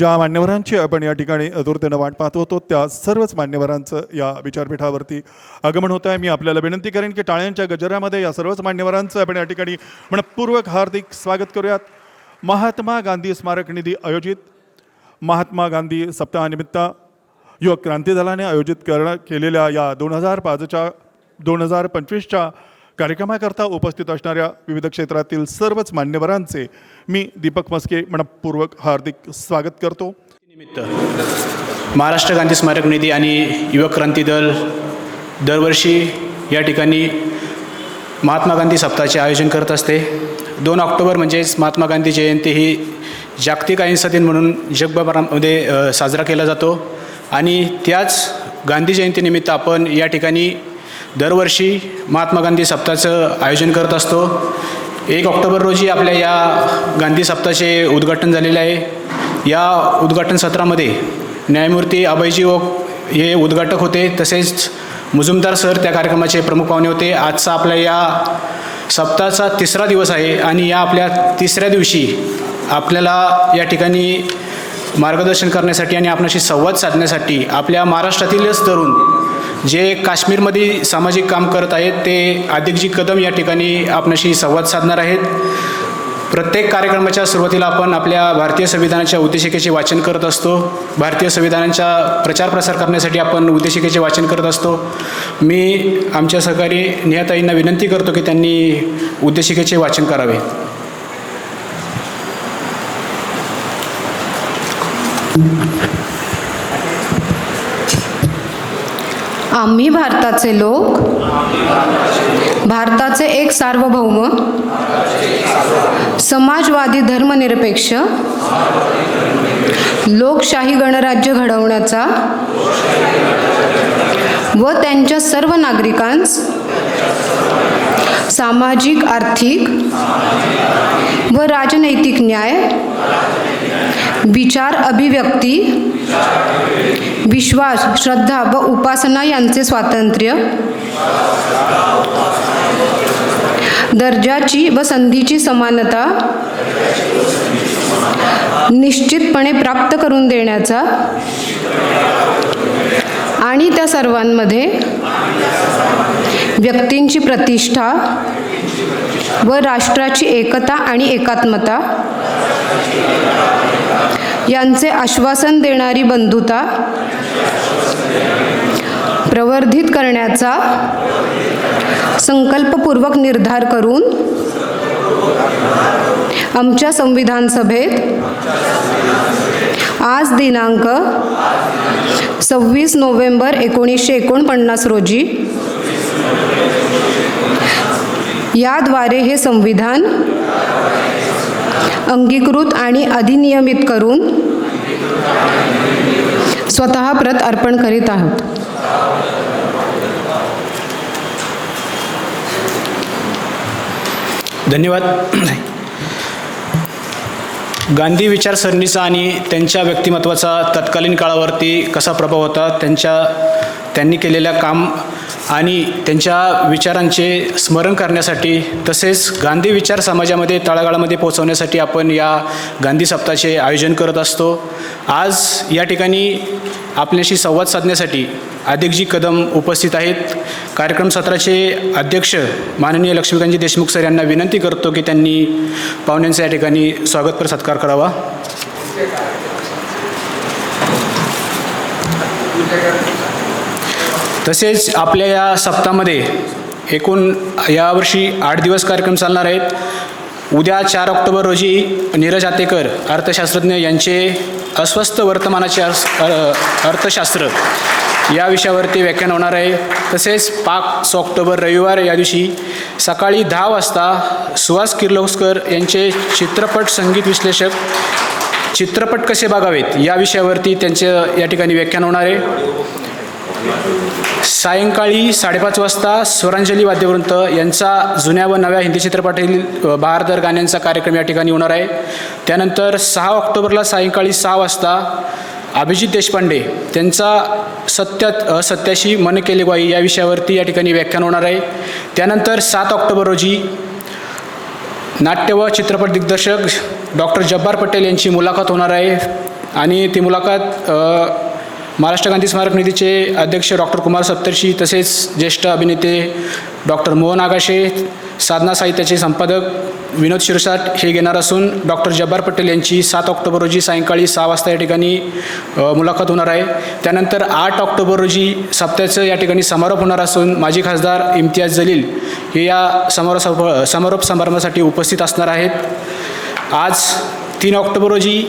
ज्या मान्यवरांची आपण या ठिकाणी आतुरतेनं वाट पाहत होतो त्या सर्वच मान्यवरांचं या विचारपीठावरती आगमन होतं आहे. मी आपल्याला विनंती करेन की टाळ्यांच्या गजरामध्ये या सर्वच मान्यवरांचं आपण या ठिकाणी मनपूर्वक हार्दिक स्वागत करूयात. महात्मा गांधी स्मारक निधी आयोजित महात्मा गांधी सप्ताहानिमित्त युवक क्रांती दलाने आयोजित केलेल्या या 2025च्या कार्यक्रमाकरता उपस्थित असणाऱ्या विविध क्षेत्रातील सर्वच मान्यवरांचे मी दीपक मस्के मनपूर्वक हार्दिक स्वागत करतो. निमित्त महाराष्ट्र गांधी स्मारक निधी आणि युवक क्रांती दल दरवर्षी या ठिकाणी महात्मा गांधी सप्ताहाचे आयोजन करत असते. 2 ऑक्टोबर म्हणजेच महात्मा गांधी जयंती ही जागतिक अहिंसा दिन म्हणून जगभरामध्ये साजरा केला जातो आणि त्याच गांधी जयंतीनिमित्त आपण या ठिकाणी दरवर्षी महात्मा गांधी सप्ताहाचं आयोजन करत असतो. 1 ऑक्टोबर रोजी आपल्या या गांधी सप्ताहाचे उद्घाटन झालेले आहे. या उद्घाटन सत्रामध्ये न्यायमूर्ती अभयजी ओक हे उद्घाटक होते, तसेच मुजुमदार सर त्या कार्यक्रमाचे प्रमुख पाहुणे होते. आजचा आपल्या या सप्ताहाचा 3रा दिवस आहे आणि या आपल्या 3ऱ्या दिवशी आपल्याला या ठिकाणी मार्गदर्शन करण्यासाठी आणि आपल्याशी संवाद साधण्यासाठी आपल्या महाराष्ट्रातीलच तरुण जे काश्मीरमध्ये सामाजिक काम करत आहेत ते आदिकजी कदम या ठिकाणी आपल्याशी संवाद साधणार आहेत. प्रत्येक कार्यक्रमाच्या सुरुवातीला आपण आपल्या भारतीय संविधानाच्या उद्देशिकेचे वाचन करत असतो. भारतीय संविधानाचा प्रचार प्रसार करण्यासाठी आपण उद्देशिकेचे वाचन करत असतो. मी आमच्या सहकारी नेहाताईंना विनंती करतो की त्यांनी उद्देशिकेचे वाचन करावे. आम्ही भारताचे लोक, भारताचे एक सार्वभौम, समाजवादी धर्मनिरपेक्ष, लोकशाही गणराज्य घडवण्याचा व त्यांच्या सर्व नागरिकांस सामाजिक, आर्थिक व राजनैतिक न्याय, विचार अभिव्यक्ती, विश्वास, श्रद्धा व उपासना यांचे स्वातंत्र्य, दर्जाची व संधीची समानता निश्चितपणे प्राप्त करून देण्याचा आणि त्या सर्वांमध्ये व्यक्तींची प्रतिष्ठा व राष्ट्राची एकता आणि एकात्मता यांचे आश्वासन देणारी बंधुता प्रवर्धित करण्याचा संकल्पपूर्वक निर्धार करून आमच्या संविधान सभेत आज दिनांक 26 नोव्हेंबर 1949 रोजी याद्वारे हे संविधान अंगीकृत आणि अधिनियमित करून स्वतः प्रत अर्पण करीत आहोत. धन्यवाद. गांधी विचारसरणीचा आणि त्यांच्या व्यक्तिमत्त्वाचा तत्कालीन काळावरती कसा प्रभाव होता, त्यांनी केलेल्या काम आणि त्यांच्या विचारांचे स्मरण करण्यासाठी तसेच गांधी विचार समाजामध्ये तळागाळामध्ये पोहोचवण्यासाठी आपण या गांधी सप्ताहाचे आयोजन करत असतो. आज या ठिकाणी आपल्याशी संवाद साधण्यासाठी आदिकजी कदम उपस्थित आहेत. कार्यक्रम सत्राचे अध्यक्ष माननीय लक्ष्मीकांतजी देशमुख सर यांना विनंती करतो की त्यांनी पाहुण्यांचा या ठिकाणी स्वागतपर सत्कार करावा. तसेच आपल्या या सप्ताहामध्ये एकूण यावर्षी 8 दिवस कार्यक्रम चालणार आहेत. उद्या 4 ऑक्टोबर रोजी नीरज आतेकर अर्थशास्त्रज्ञ यांचे अस्वस्थ वर्तमानाचे अर्थशास्त्र या विषयावरती व्याख्यान होणार आहे. तसेच 5 ऑक्टोबर रविवार या दिवशी सकाळी 10 वाजता सुहास किर्लोस्कर यांचे चित्रपट संगीत विश्लेषक चित्रपट कसे बघावेत या विषयावरती त्यांचं या ठिकाणी व्याख्यान होणार आहे. सायंकाळी 5:30 वाजता स्वरांजली वाद्यवृंत यांचा जुन्या व नव्या हिंदी चित्रपटातील बहारदार गाण्यांचा कार्यक्रम या ठिकाणी होणार आहे. त्यानंतर 6 ऑक्टोबरला सायंकाळी 6 वाजता अभिजित देशपांडे त्यांचा सत्याशी मन केले ग्वाही या विषयावरती या ठिकाणी व्याख्यान होणार आहे. त्यानंतर 7 ऑक्टोबर रोजी नाट्य व चित्रपट दिग्दर्शक डॉक्टर जब्बार पटेल यांची मुलाखत होणार आहे. आणि ती मुलाखत महाराष्ट्र गांधी स्मारक निधीचे अध्यक्ष डॉक्टर कुमार सप्तर्षी तसेच ज्येष्ठ अभिनेते डॉक्टर मोहन आगाशे, साधना साहित्याचे संपादक विनोद शिरसाट हे घेणार असून डॉक्टर जब्बार पटेल यांची 7 ऑक्टोबर रोजी सायंकाळी 6 वाजता या ठिकाणी मुलाखत होणार आहे. त्यानंतर 8 ऑक्टोबर रोजी सप्ताहाचं या ठिकाणी समारोप होणार असून माजी खासदार इम्तियाज जलील हे या समारोप समारंभासाठी उपस्थित असणार आहेत. आज 3 ऑक्टोबर रोजी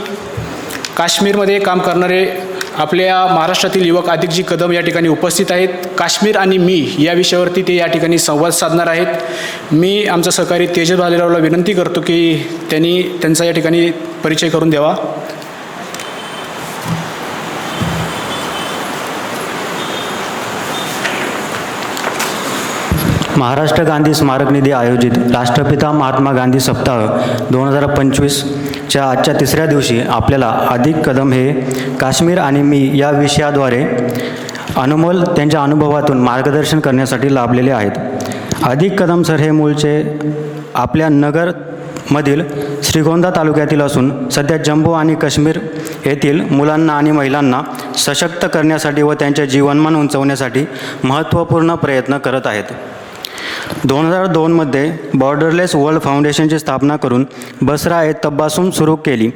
काश्मीरमध्ये काम करणारे आपल्या महाराष्ट्रातील युवक आदिकजी कदम या ठिकाणी उपस्थित आहेत. काश्मीर आणि मी या विषयावरती ते या ठिकाणी संवाद साधणार आहेत. मी आमचा सहकारी तेजस भालेरावला विनंती करतो की त्यांनी त्यांचा या ठिकाणी परिचय करून द्यावा. महाराष्ट्र गांधी स्मारक निधी आयोजित राष्ट्रपिता महात्मा गांधी सप्ताह 2025च्या आजच्या 3ऱ्या दिवशी आपल्याला आदिक कदम हे काश्मीर आणि मी या विषयाद्वारे अनमोल त्यांच्या अनुभवातून मार्गदर्शन करण्यासाठी लाभलेले आहेत. आदिक कदम सर हे मूळचे आपल्या नगरमधील श्रीगोंदा तालुक्यातील असून सध्या जम्मू आणि काश्मीर येथील मुलांना आणि महिलांना सशक्त करण्यासाठी व त्यांचे जीवनमान उंचवण्यासाठी महत्त्वपूर्ण प्रयत्न करत आहेत. 2002मध्ये बॉर्डरलेस वर्ल्ड फाउंडेशनची स्थापना करून बसरा ए तब्बासून सुरू केली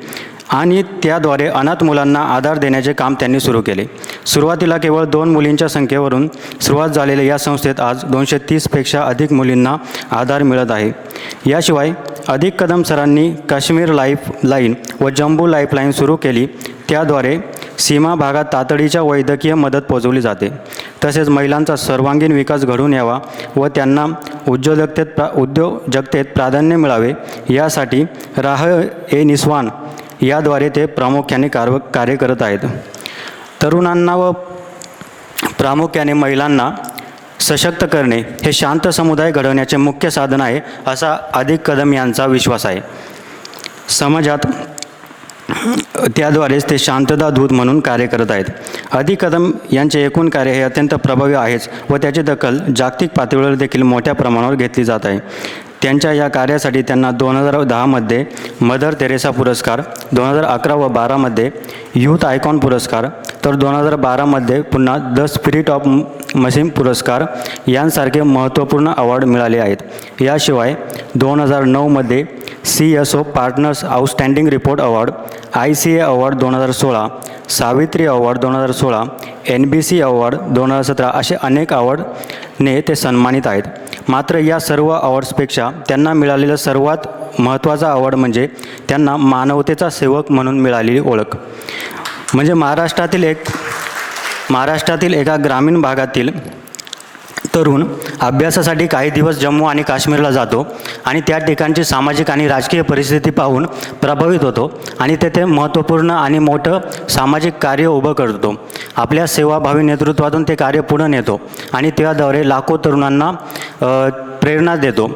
आणि त्याद्वारे अनाथ मुलांना आधार देण्याचे काम त्यांनी सुरू केले. सुरुवातीला केवळ 2 मुलींच्या संख्येवरून सुरुवात झालेल्या या संस्थेत आज 230पेक्षा अधिक मुलींना आधार मिळत आहे. याशिवाय आदिक कदम सरांनी काश्मीर लाईफलाईन व जम्बू लाईफलाईन सुरू केली. त्याद्वारे सीमा भागात तातडीच्या वैद्यकीय मदत पोहोचवली जाते. तसेच महिलांचा सर्वांगीण विकास घडून यावा व त्यांना उद्योजकतेत प्राधान्य मिळावे यासाठी राह ए निस्वान याद्वारे ते प्रामुख्याने कार्य करत आहेत. तरुणांना व प्रामुख्याने महिलांना सशक्त करणे हे शांत समुदाय घडवण्याचे मुख्य साधन आहे असा आदिक कदम यांचा विश्वास आहे. समाजात त्याद्वारेच ते शांतता दूत म्हणून कार्य करत आहेत. आदिक कदम यांचे एकूण कार्य हे अत्यंत प्रभावी आहेच व त्याची दखल जागतिक पातळीवर देखील मोठ्या प्रमाणावर घेतली जात आहे. त्यांच्या या कार्यासाठी त्यांना 2010मध्ये मदर तेरेसा पुरस्कार, 2011 व 12मध्ये यूथ आयकॉन पुरस्कार, तर 2012मध्ये पुन्हा द स्पिरिट ऑफ मसीम पुरस्कार यांसारखे महत्त्वपूर्ण अवॉर्ड मिळाले आहेत. याशिवाय 2009मध्ये CSO partners outstanding report award, ICA award 2016, Savitri award 2016, NBC award 2017 असे अनेक अवॉर्डने ते सन्मानित आहेत. मात्र या सर्व अवॉर्ड्सपेक्षा त्यांना मिळालेलं सर्वात महत्त्वाचा अवॉर्ड म्हणजे त्यांना मानवतेचा सेवक म्हणून मिळालेली ओळख. म्हणजे महाराष्ट्रातील एका ग्रामीण भागातील तरुण अभ्यासासाठी काही दिवस जम्मू आणि काश्मीरला जातो आणि त्या ठिकाणची सामाजिक आणि राजकीय परिस्थिती पाहून प्रभावित होतो आणि तेथे महत्त्वपूर्ण आणि मोठं सामाजिक कार्य उभं करतो. आपल्या सेवाभावी नेतृत्वातून ते कार्य पुढे नेतो आणि त्याद्वारे लाखो तरुणांना प्रेरणा देतो.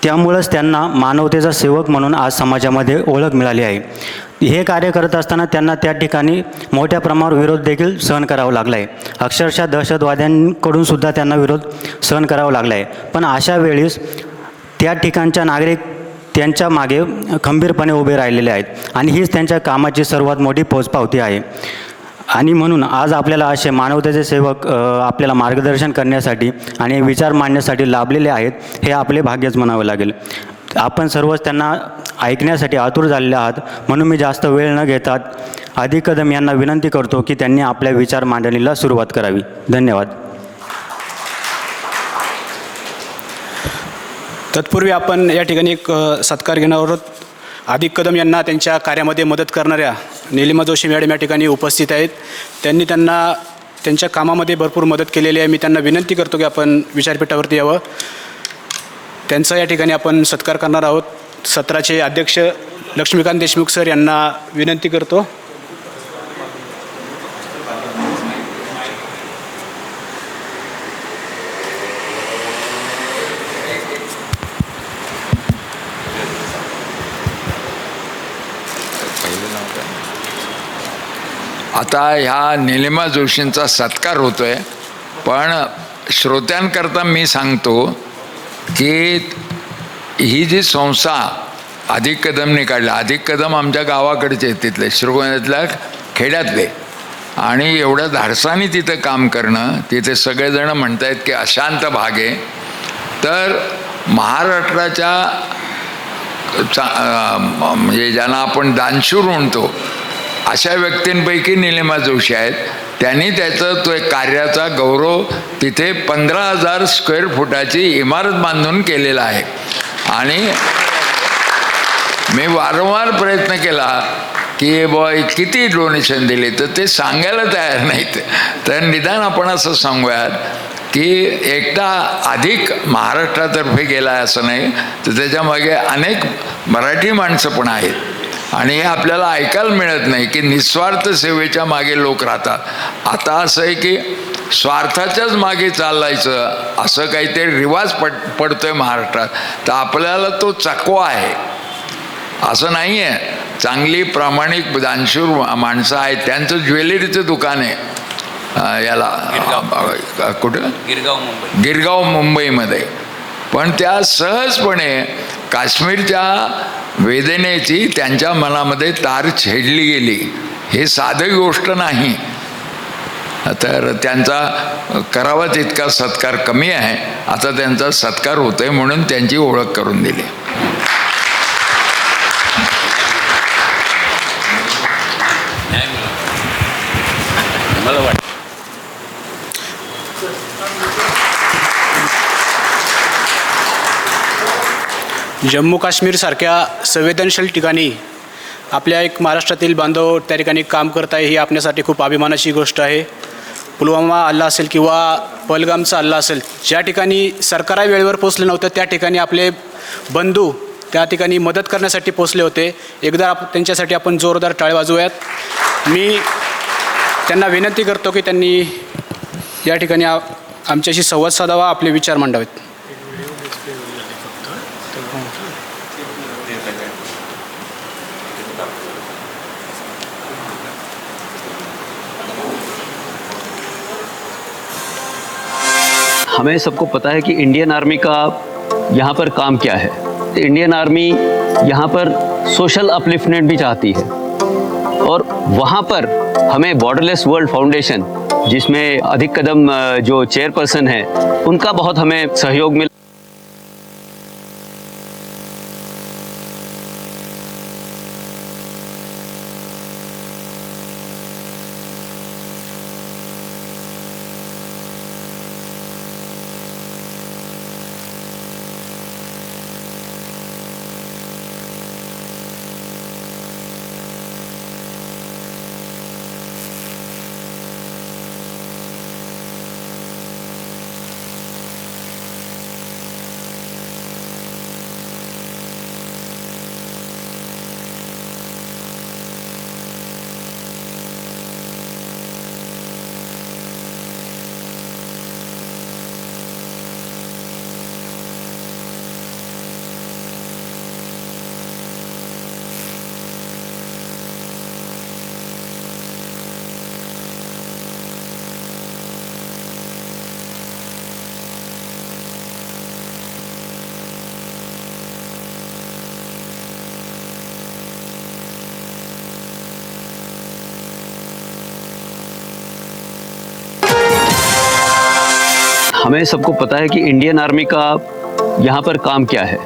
त्यामुळंच त्यांना मानवतेचा सेवक म्हणून आज समाजामध्ये ओळख मिळाली आहे. हे कार्य करत असताना त्यांना त्या ठिकाणी मोठ्या प्रमाणावर विरोध देखील सहन करावा लागला आहे. अक्षरशः दहशतवाद्यांकडून सुद्धा त्यांना विरोध सहन करावा लागला आहे. पण अशा वेळेस त्या ठिकाणच्या नागरिक त्यांच्या मागे खंबीरपणे उभे राहिलेले आहेत आणि हीच त्यांच्या कामाची सर्वात मोठी पोचपावती आहे. आणि म्हणून आज आपल्याला असे मानवतेचे सेवक आपल्याला मार्गदर्शन करण्यासाठी आणि विचार मांडण्यासाठी लाभलेले आहेत, हे आपले भाग्यच म्हणावे लागेल. आपण सर्वच त्यांना ऐकण्यासाठी आतुर झालेले आहात. म्हणून मी जास्त वेळ न घेता आदिक कदम यांना विनंती करतो की त्यांनी आपल्या विचार मांडणीला सुरुवात करावी. धन्यवाद. तत्पूर्वी आपण या ठिकाणी एक सत्कार घेणार आहोत. आदिक कदम यांना त्यांच्या कार्यामध्ये मदत करणाऱ्या निलिमा जोशी मॅडम या ठिकाणी उपस्थित आहेत. त्यांनी त्यांना त्यांच्या कामामध्ये भरपूर मदत केलेली आहे. मी त्यांना विनंती करतो की आपण विचारपीठावरती यावं. त्यांचा या ठिकाणी आपण सत्कार करणार आहोत. सत्राचे अध्यक्ष लक्ष्मीकांत देशमुख सर यांना विनंती करतो. आता ह्या निलिमा जोशींचा सत्कार होतो आहे, पण श्रोत्यांकरता मी सांगतो की ही जी संस्था अधिक कदमने काढला. अधिक कदम आमच्या गावाकडचे आहेत, तिथले श्रीगोंद्यातल्या खेड्यातले, आणि एवढं धाडसाने तिथं काम करणं. तिथे सगळेजण म्हणत आहेत की अशांत भाग आहे. तर महाराष्ट्राच्या म्हणजे ज्यांना आपण दानशूर म्हणतो अशा व्यक्तींपैकी निलिमा जोशी आहेत. त्यांनी त्याचं तो एक कार्याचा गौरव तिथे 15,000 स्क्वेअर फुटाची इमारत बांधून केलेला आहे. आणि मी वारंवार प्रयत्न केला की बॉय किती डोनेशन दिले, तर ते सांगायला तयार नाहीत. तर निदान आपण असं सांगूयात की एकदा अधिक महाराष्ट्रातर्फे गेला आहे असं नाही, तर त्याच्यामागे अनेक मराठी माणसं पण आहेत. आणि हे आपल्याला ऐकायला मिळत नाही की निस्वार्थ सेवेच्या मागे लोक राहतात. आता असं आहे की स्वार्थाच्याच मागे चालायचं असं काहीतरी रिवाज पडतोय महाराष्ट्रात. तर आपल्याला तो चकवा आहे असं नाही आहे. चांगली प्रामाणिक दानशूर माणसं आहेत. त्यांचं ज्वेलरीचं दुकान आहे याला कुठं गिरगाव मुंबईमध्ये. पण त्या सहजपणे काश्मीरच्या वेदनेची त्यांच्या मनामध्ये तार छेडली गेली. हे साधी गोष्ट नाही. तर त्यांचा करावा तितका सत्कार कमी आहे. आता त्यांचा सत्कार होतोय म्हणून त्यांची ओळख करून दिली. जम्मू काश्मीरसारख्या संवेदनशील ठिकाणी आपल्या एक महाराष्ट्रातील बांधव त्या ठिकाणी काम करत आहे, ही आपल्यासाठी खूप अभिमानाची गोष्ट आहे. पुलवामा हल्ला असेल किंवा पहलगामचा हल्ला असेल, ज्या ठिकाणी सरकार वेळेवर पोचले नव्हतं त्या ठिकाणी आपले बंधू त्या ठिकाणी मदत करण्यासाठी पोचले होते. एकदा त्यांच्यासाठी आपण जोरदार टाळ्या वाजवूयात. मी त्यांना विनंती करतो की त्यांनी या ठिकाणी आमच्याशी संवाद साधावा, आपले विचार मांडावेत. हमें सबको पता है कि इंडियन आर्मी का यहाँ पर काम क्या है. इंडियन आर्मी यहाँ पर सोशल अपलिफ्टमेंट भी चाहती है और वहाँ पर हमें बॉर्डरलेस वर्ल्ड फाउंडेशन, जिसमें अधिक कदम जो चेयरपर्सन है, उनका बहुत हमें सहयोग मिला. हमें सबको पता है कि इंडियन आर्मी का यहाँ पर काम क्या है.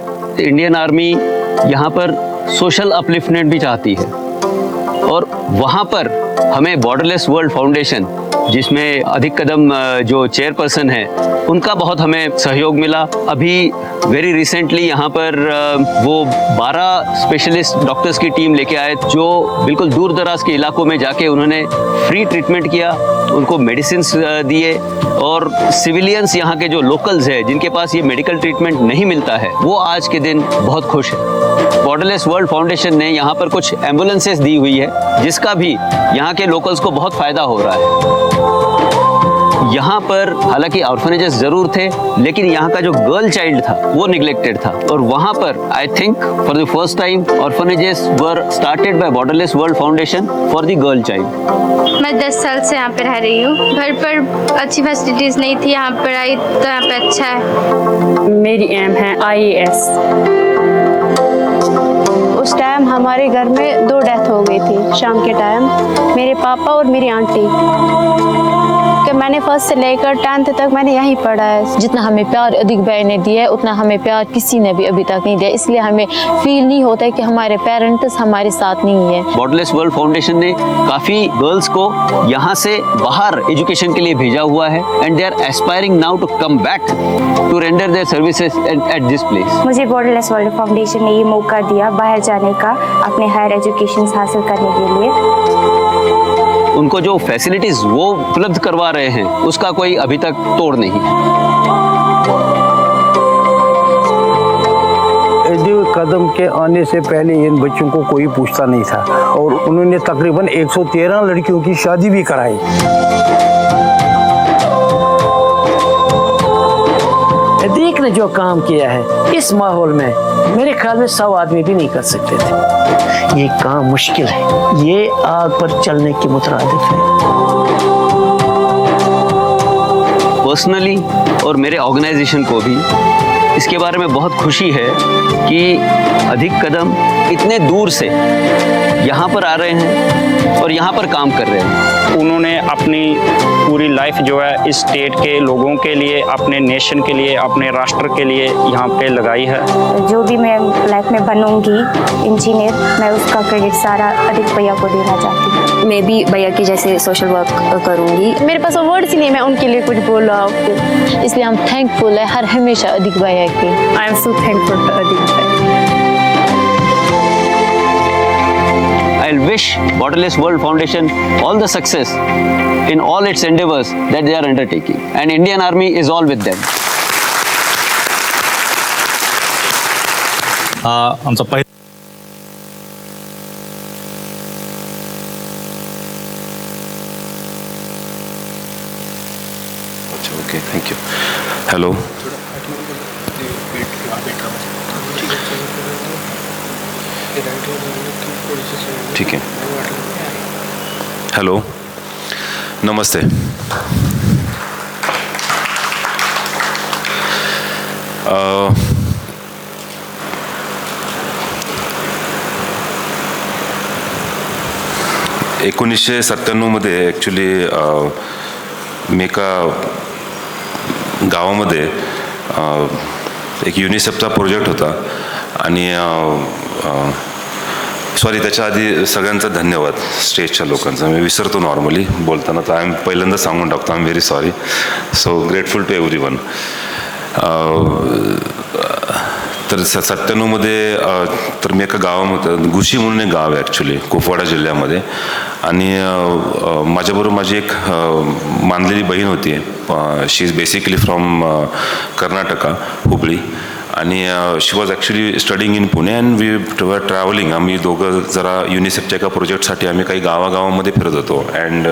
इंडियन आर्मी यहाँ पर सोशल अपलिफ्टमेंट भी चाहती है और वहाँ पर हमें बॉर्डरलेस वर्ल्ड फाउंडेशन, जिसमें अधिक कदम जो चेयरपर्सन है, उनका बहुत हमें सहयोग मिला. अभी वेरी रिसेंटली यहाँ पर वो 12 स्पेशलिस्ट डॉक्टर्स की टीम लेके आए, जो बिल्कुल दूर दराज के इलाकों में जाके उन्होंने फ्री ट्रीटमेंट किया, उनको मेडिसिन्स दिए. और सिविलियंस यहाँ के जो लोकल्स हैं, जिनके पास ये मेडिकल ट्रीटमेंट नहीं मिलता है, वो आज के दिन बहुत खुश है. बॉर्डरलेस वर्ल्ड फाउंडेशन ने यहाँ पर कुछ एम्बुलेंसेस दी हुई है, जिसका भी यहाँ के लोकल्स को बहुत फ़ायदा हो रहा है. यहाँ पर हालांकि ऑर्फनेजेस ज़रूर थे, लेकिन यहाँ का जो गर्ल चाइल्ड था वो निगलेक्टेड था. और वहाँ पर I think for the first time orphanages were started by borderless world foundation for the girl child. मैं 10 साल से यहाँ पे रह रही हूँ. घर पर अच्छी फैसिलिटीज़ नहीं थी, यहाँ पर आई तो यहाँ पे अच्छा है. मेरी एम है IAS. उस टाइम हमारे घर में 2 डेथ हो गई थी शाम के टाइम, मेरे पापा और मेरी आंटी। कि मैंने फर्स्ट से लेकर 10th तक मैंने यहीं पढ़ा है। जितना हमें प्यार अधिक भाई ने दिया है उतना हमें प्यार किसी ने भी अभी तक नहीं दिया, इसलिए हमें फील नहीं होता है कि हमारे पेरेंट्स हमारे साथ नहीं है। बॉर्डरलेस वर्ल्ड फाउंडेशन ने काफ़ी गर्ल्स को यहाँ से बाहर एजुकेशन के लिए भेजा हुआ है and they are aspiring now to come back to render their services at this place. मुझे बॉर्डरलेस वर्ल्ड फाउंडेशन ने ये मौका दिया बाहर जाने का, अपने हायर एजुकेशन हासिल करने के लिए। उनको जो फैसिलिटीज वो उपलब्ध करवा रहे हैं उसका कोई अभी तक तोड़ नहीं है। कदम के आने से पहले इन बच्चों को कोई पूछता नहीं था और उन्होंने तकरीबन 113 लड़कियों की शादी भी कराई। देखने जो काम किया है इस माहौल में मेरे ख्याल में 100 आदमी भी नहीं कर सकते थे। ये काम मुश्किल है, ये आग पर चलने के मुतरादिफ है। पर्सनली और मेरे ऑर्गेनाइजेशन को भी इसके बारे में बहुत खुशी है कि अधिक कदम इतने दूर से यहाँ पर आ रहे हैं और यहाँ पर काम कर रहे हैं। उन्होंने अपनी पूरी लाइफ जो है इस स्टेट के लोगों के लिए, अपने नेशन के लिए, अपने राष्ट्र के लिए यहाँ पे लगाई है। जो भी मैं लाइफ में बनूंगी इंजीनियर, मैं उसका क्रेडिट सारा अधिक भैया को देना चाहती हूँ। मैं भी भैया की जैसे सोशल वर्क करूँगी। मेरे पास वर्ड्स ही नहीं, मैं उनके लिए कुछ बोल रहा हूँ, इसलिए हम थैंकफुल है हर हमेशा अधिक भैया की। I am so thankful to Adhik भैया। I'll wish Borderless World Foundation all the success in all its endeavors that they are undertaking, and Indian Army is all with them. आमचा पहिला ओके, थँक्यू. हॅलो. ठीक आहे. Hello, नमस्ते. एकोणीसशे 97मध्ये actually मी एका गावामध्ये एक युनिसेफचा project होता आणि सॉरी त्याच्या आधी सगळ्यांचा धन्यवाद स्टेजच्या लोकांचा. मी विसरतो नॉर्मली बोलताना, तर पहिल्यांदा सांगून टाकतो, I am very sorry. So grateful to everyone. तर 97मध्ये तर मी एका गावामध्ये, घुशी म्हणून एक गाव आहे ॲक्च्युली कुपवाडा जिल्ह्यामध्ये, आणि माझ्याबरोबर माझी एक मानलेली बहीण होती. She is basically from Karnataka, Hubli, आणि she was actually studying in Pune and we were travelling. आम्ही दोघं जरा युनिसेफच्या एका प्रोजेक्टसाठी आम्ही काही गावागावामध्ये फिरत होतो. अँड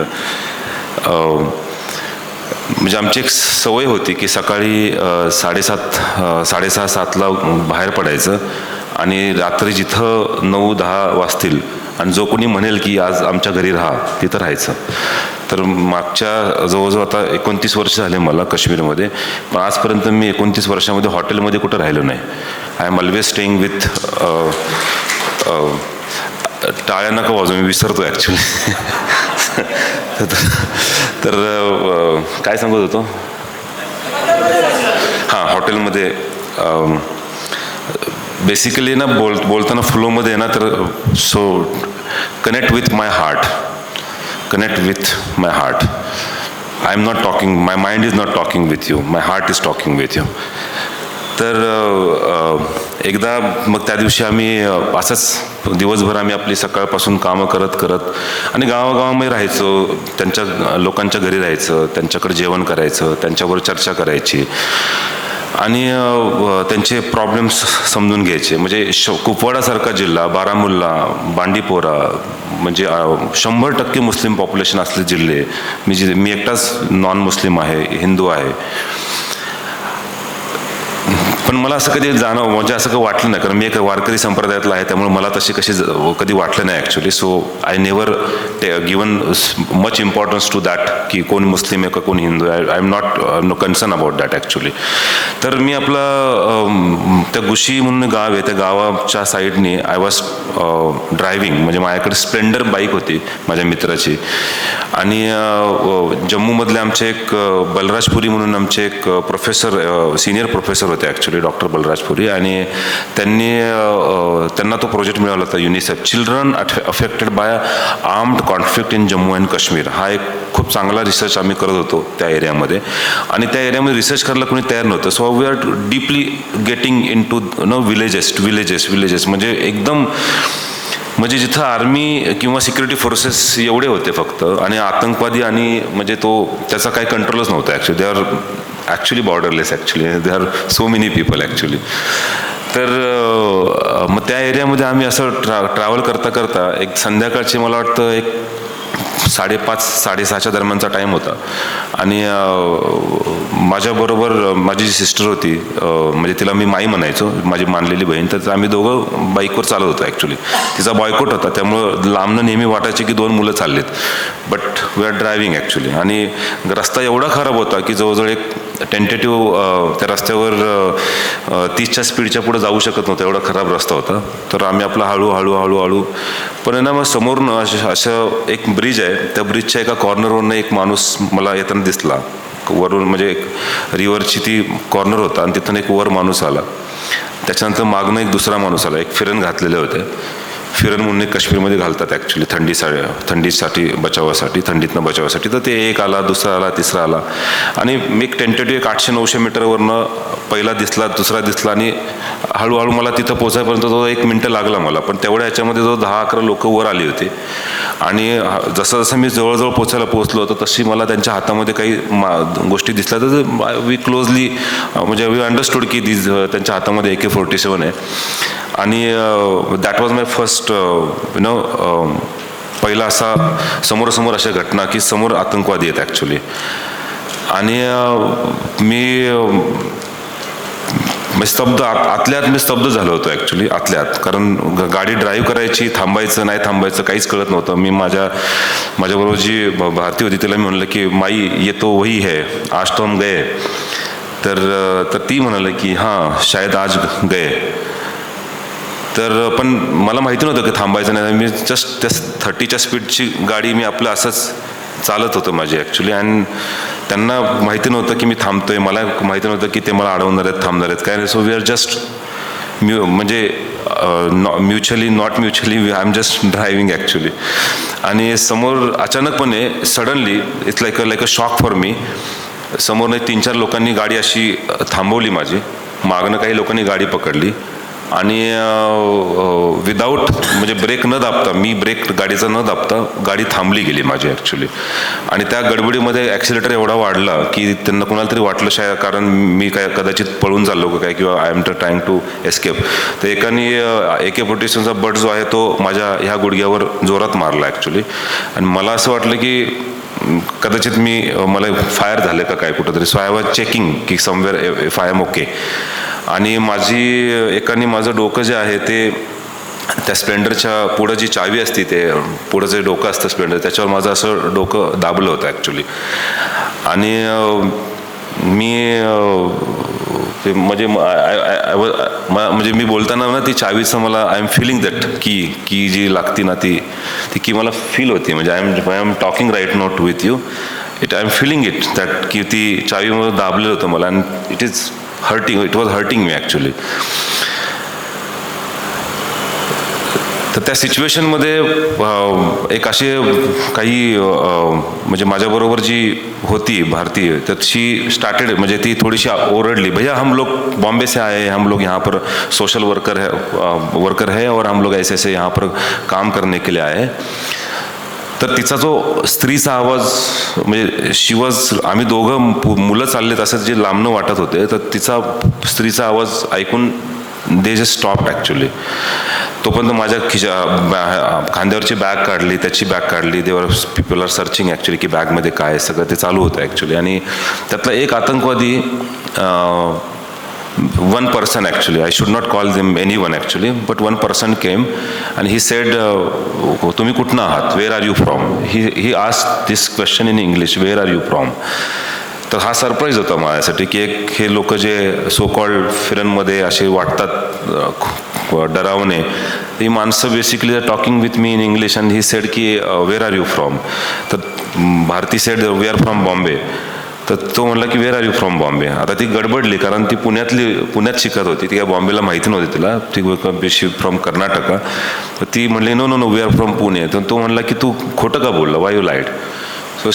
म्हणजे आमची एक सवय होती की सकाळी 6:30-7:30 बाहेर पडायचं आणि रात्री जिथं 9-10 वाजतील आणि जो कोणी म्हणेल की आज आमच्या घरी राहा तिथं राहायचं. तर मागच्या जवळजवळ आता 29 वर्ष झाले मला काश्मीरमध्ये, पण आजपर्यंत मी 29 वर्षामध्ये हॉटेलमध्ये कुठं राहिलो नाही. I am always staying with टाळ्या नका वाजू, मी विसरतो ॲक्च्युली. तर काय सांगत होतो, हां, हॉटेलमध्ये बेसिकली ना बोलताना फ्लोमध्ये ना, तर so connect with my heart, connect with my heart. I am not talking, my mind is not talking with you, my heart is talking with you. तर एकदा मग त्या दिवशी आम्ही असंच दिवसभर आम्ही आपली सकाळपासून कामं करत करत आणि गावागावामध्ये राहायचो, त्यांच्या लोकांच्या घरी राहायचं, त्यांच्याकडे जेवण करायचं, त्यांच्याबरोबर चर्चा करायची आणि त्यांचे प्रॉब्लेम्स समजून घ्यायचे. म्हणजे कुपवाडासारखा जिल्हा, बारामुल्ला, बांडीपोरा, म्हणजे 100% मुस्लिम पॉप्युलेशन असले जिल्हे, मी एकटाच नॉन मुस्लिम आहे, हिंदू आहे. पण मला असं कधी म्हणजे असं काही वाटलं नाही, कारण मी एक वारकरी संप्रदायातला आहे, त्यामुळे मला तशी कधी वाटलं नाही actually. So I never given much importance to that की कोण मुस्लिम आहे का कोण हिंदू आहे. I am not concern about that actually. तर मी आपलं त्या गुशी म्हणून गाव आहे, त्या गावाच्या साईडनी आय वॉज ड्रायव्हिंग. म्हणजे माझ्याकडे स्प्लेंडर बाईक होती माझ्या मित्राची. आणि जम्मूमधले आमचे एक बलराजपुरी म्हणून आमचे एक प्रोफेसर, सिनियर प्रोफेसर होते ॲक्च्युली, डॉक्टर बलराजपुरी. आणि त्यांना तो प्रोजेक्ट मिळाला होता UNICEF, children affected by armed conflict in Jammu and Kashmir. हा एक खूप चांगला रिसर्च आम्ही करत होतो त्या एरियामध्ये. आणि त्या एरियामध्ये रिसर्च करायला कोणी तयार नव्हतं. So we are deeply getting in to villages म्हणजे एकदम म्हणजे जिथं आर्मी किंवा सिक्युरिटी फोर्सेस एवढे होते फक्त, आणि आतंकवादी आणि म्हणजे त्याचा काही कंट्रोलच नव्हता actually. They are actually borderless actually, they are so many people actually. तर मग त्या एरियामध्ये आम्ही असं ट्रॅव्हल करता करता एक संध्याकाळची मला वाटतं एक 5:30-6:30च्या दरम्यानचा टाईम होता. आणि माझ्याबरोबर माझी जी सिस्टर होती, म्हणजे तिला मी माई म्हणायचो, माझी मानलेली बहीण, तर आम्ही दोघं बाईकवर चालत होतो ॲक्च्युली. तिचा बॉयकॉट होता, त्यामुळं लांबनं नेहमी वाटायचे की 2 मुलं चाललेत, but we are driving actually. आणि रस्ता एवढा खराब होता की जवळजवळ एक टेंटेटिव्ह त्या रस्त्यावर 30च्या स्पीडच्या पुढे जाऊ शकत नव्हतं, एवढा खराब रस्ता होता. तर आम्ही आपला हळूहळू पण ना मग समोरनं असं एक ब्रिज आहे, त्या ब्रिजच्या एका कॉर्नरवरनं एक माणूस मला येताना दिसला वरून. म्हणजे एक रिव्हरची ती कॉर्नर होता आणि तिथून एक वर माणूस आला. त्याच्यानंतर मागणं एक दुसरा माणूस आला, एक फिरण घातलेले होते. फिरण म्हणून एक काश्मीरमध्ये घालतात ॲक्च्युली थंडीसाठी बचावासाठी, थंडीतनं बचावासाठी. तर ते एक आला, दुसरा आला, तिसरा आला. आणि मी एक टेंटेटिव्ह एक 800-900 मीटरवरनं पहिला दिसला, दुसरा दिसला. आणि हळूहळू मला तिथं पोचायपर्यंत 1 मिनटं लागला मला. पण तेवढ्या ह्याच्यामध्ये 10-11 लोक वर आली होती. आणि जसं जसं मी जवळजवळ पोचलो होतो तशी मला त्यांच्या हातामध्ये काही गोष्टी दिसल्या. तर वी क्लोजली म्हणजे वी अंडरस्टूड की त्यांच्या हातामध्ये AK-47 आहे. आणि दॅट वॉज माय फर्स्ट पहिला असा समोरासमोर अशा घटना की समोर आतंकवादी आहेत ॲक्च्युली. आणि मी स्तब्ध झालो होतो ॲक्च्युली आतल्यात. कारण गाडी ड्राईव्ह करायची, थांबायचं नाही थांबायचं काहीच कळत नव्हतं. मी माझ्याबरोबर जी भारती होती तिला मी म्हणलं की माई ये तो वही है आज तो हम गए. तर ती म्हणाली की हां शायद आज गए. तर पण मला माहिती नव्हतं की थांबायचं नाही. मी जस्ट त्या 30च्या स्पीडची गाडी मी आपलं असंच चालत होतं माझी ॲक्च्युली. आणि त्यांना माहिती नव्हतं की मी थांबतोय, मला माहिती नव्हतं की ते मला अडवणार आहेत, थांबणार आहेत काय. सो वी आर जस्ट म्हणजे not mutually I am just driving actually. आणि समोर अचानकपणे suddenly it's like a shock for me. समोरनं 3-4 लोकांनी गाडी अशी थांबवली माझी, मागणं काही लोकांनी गाडी पकडली. आणि विदाऊट म्हणजे ब्रेक न दाबता, मी ब्रेक गाडीचा न दाबता गाडी थांबली गेली माझी ॲक्च्युली. आणि त्या गडबडीमध्ये ॲक्सिलेटर एवढा वाढला की त्यांना कोणाला तरी वाटलं शायद कारण मी काय कदाचित पळून चाललो का काय, किंवा I am trying to escape. तर एकाने AK-47चा बट जो आहे तो माझ्या ह्या गुडघ्यावर जोरात मारला ॲक्च्युली. आणि मला असं वाटलं की कदाचित मला फायर झालं का काय कुठंतरी. सो आय वॉज चेकिंग की somewhere if I am okay. आणि एकाने माझं डोकं जे आहे ते त्या स्प्लेंडरच्या पुढं जी चावी असते ते पुढं जे डोकं असतं स्प्लेंडर त्याच्यावर माझं असं डोकं दाबलं होतं ॲक्च्युली. आणि मी म्हणजे मी बोलताना ना ती चावीचं मला आय एम फिलिंग दॅट की जी लागती ना ती की मला फील होती. म्हणजे I am talking right not with you I am feeling it that की ती चावीमध्ये दाबलेलं होतं मला. And it was hurting me actually. तर त्या सिच्युएशनमध्ये एक असे काही म्हणजे माझ्याबरोबर जी होती भारतीय तर शी स्टार्टेड म्हणजे ती थोडीशी ओरडली, भैया हम लोग बॉम्बे से आए हैं, हम लोग यहाँ पर सोशल वर्कर है और हम लोग ऐसे ऐसे यहाँ पर काम करने के लिए आए. तर तिचा जो स्त्रीचा आवाज म्हणजे आम्ही दोघं मुलं चाललेत असं जे लांबणं वाटत होते, तर तिचा स्त्रीचा आवाज ऐकून दे जस्ट स्टॉप्ड ॲक्च्युली. तोपर्यंत माझ्या खांद्यावरची बॅग काढली, त्याची बॅग काढली. देवर पीपल आर सर्चिंग ॲक्च्युली की बॅगमध्ये काय सगळं ते चालू होतं ॲक्च्युली. आणि त्यातला एक आतंकवादी one person actually, I should not call them anyone actually, but one person came and he said, तुम्ही कुठनं आहात, where are you from? He asked this question in English, where are you from? तर हा surprise होता माझ्यासाठी की एक हे लोक जे सो कॉल्ड फिल्ममध्ये असे वाटतात डरावणे, ही माणसं basically talking with me in English and he said की वेअर आर यू फ्रॉम. तर Bharti said we are from Bombay. तर तो म्हणला की where are you from Bombay. आता ती गडबडली कारण ती पुण्यात शिकत होती, ती काय बॉम्बेला माहिती नव्हती तिला, ती फ्रॉम कर्नाटका. तर ती म्हणली no no no we are from Pune. तर तो म्हणला की तू खोटं का बोलला, वाय यू लाईड. सो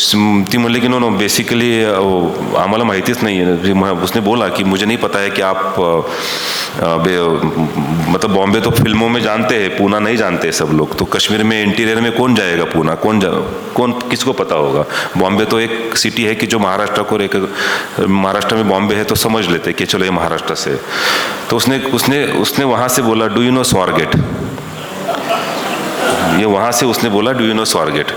ती म्हणली कि नो बेसिकली आम्हाला माहितीच नहीं है. उसने बोला कि मुझे नहीं पता है कि आप मतलब बॉम्बे तो फिल्मों में जानते हैं, पूना नहीं जानते सब लोग. तो कश्मीर में इंटीरियर में कौन जाएगा पूना, कौन किसको पता होगा. बॉम्बे तो एक सिटी है कि जो महाराष्ट्र को महाराष्ट्र में बॉम्बे है तो समझ लेते कि चलो ये महाराष्ट्र से. तो उसने वहाँ से बोला डू यू नो स्वारगेट. ये वहाँ से उसने बोला डू यू नो स्वारगेट.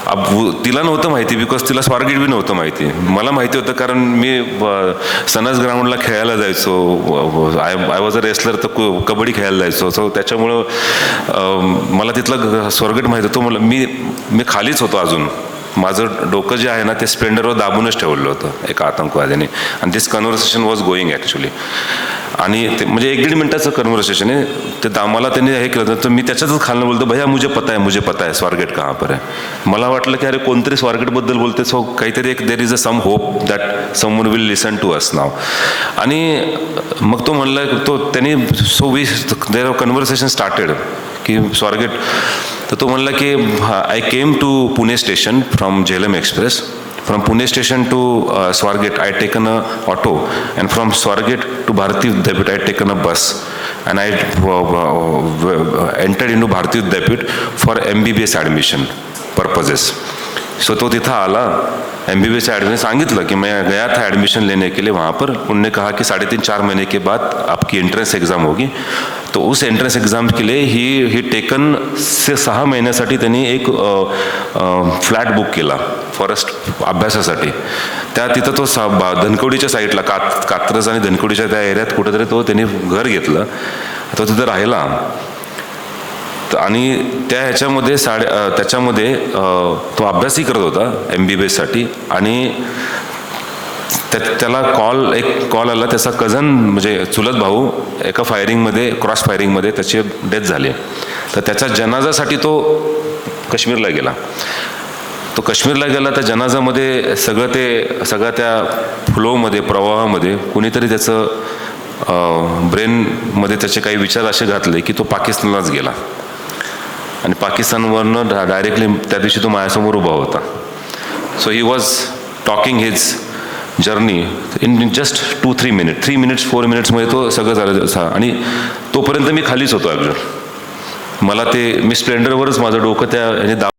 अब तिला नव्हतं माहिती बिकॉज तिला स्वारगेट बी नव्हतं माहिती. मला माहिती होतं कारण मी सनस ग्राउंडला खेळायला जायचो. आय वॉज अ रेसलर, तर कबड्डी खेळायला जायचो. सो त्याच्यामुळं मला तिथलं स्वारगेट माहिती होतं. मला मी खालीच होतो अजून. माझं डोकं जे आहे ना ते स्प्लेंडरवर दाबूनच ठेवलं होतं एका आतंकवाद्याने. आणि दिस कन्व्हर्सेशन वॉज गोईंग ॲक्च्युली. आणि ते म्हणजे 1-1.5 मिनिटाचं कन्व्हर्सेशन आहे ते. मला त्यांनी हे केलं तर मी त्याच्यातच खालनं बोलतो भैया मुझे पता है स्वारगेट कहाँ पर है. मला वाटलं की अरे कोणतरी स्वारगेटबद्दल बोलते. सो काहीतरी एक there is a some hope that someone will listen to us now. आणि मग तो म्हणला तो त्यांनी so we there conversation started की स्वारगेट. तर तो म्हणला की I came to Pune station from Jhelum express. From Pune station to Swargate, I had taken a auto, and from Swargate to Bharati Vidyapit, I had taken a bus, and I entered into Bharati Vidyapit for MBBS admission purposes. So तो तिथा आला MBBS admission, सांगितलं कि मैं गया था admission लेने के लिए वहाँ पर. उन्होंने कहा कि 3.5-4 महीने के बाद आपकी एंट्रेंस एग्ज़ाम होगी. तो उस एंट्रेंस एग्ज़ाम के लिए ही टेकन से 6 महिन्यासाठी त्यांनी एक फ्लॅट बुक केला फॉरेस्ट अभ्यासासाठी. तिथं तो धनकवडीच्या साईडला कात्रज आणि धनकवडीच्या त्या एरियात कुठेतरी तो त्यांनी घर घेतलं. तो तिथं राहिला. आणि त्याच्यामध्ये तो अभ्यासही करत होता MBBSसाठी. आणि त्याला एक कॉल आला. त्याचा कझन म्हणजे चुलत भाऊ एका फायरिंगमध्ये क्रॉस फायरिंगमध्ये त्याची डेथ झाली. तर त्याच्या जनाजासाठी तो काश्मीरला गेला. त्या जनाजामध्ये सगळ्या त्या फ्लोमध्ये प्रवाहामध्ये कुणीतरी त्याचं ब्रेनमध्ये त्याचे काही विचार असे घातले की तो पाकिस्तानलाच गेला. आणि पाकिस्तानवरनं डायरेक्टली त्या दिवशी तो माझ्यासमोर उभा होता. So he was talking his journey in just 2-3 minute 3 minutes 4 मिनिट्समध्ये तो सगळं झालं. आणि तोपर्यंत मी खालीच होतो अगदी. मला मी स्प्लेंडरवरच माझं डोकं त्या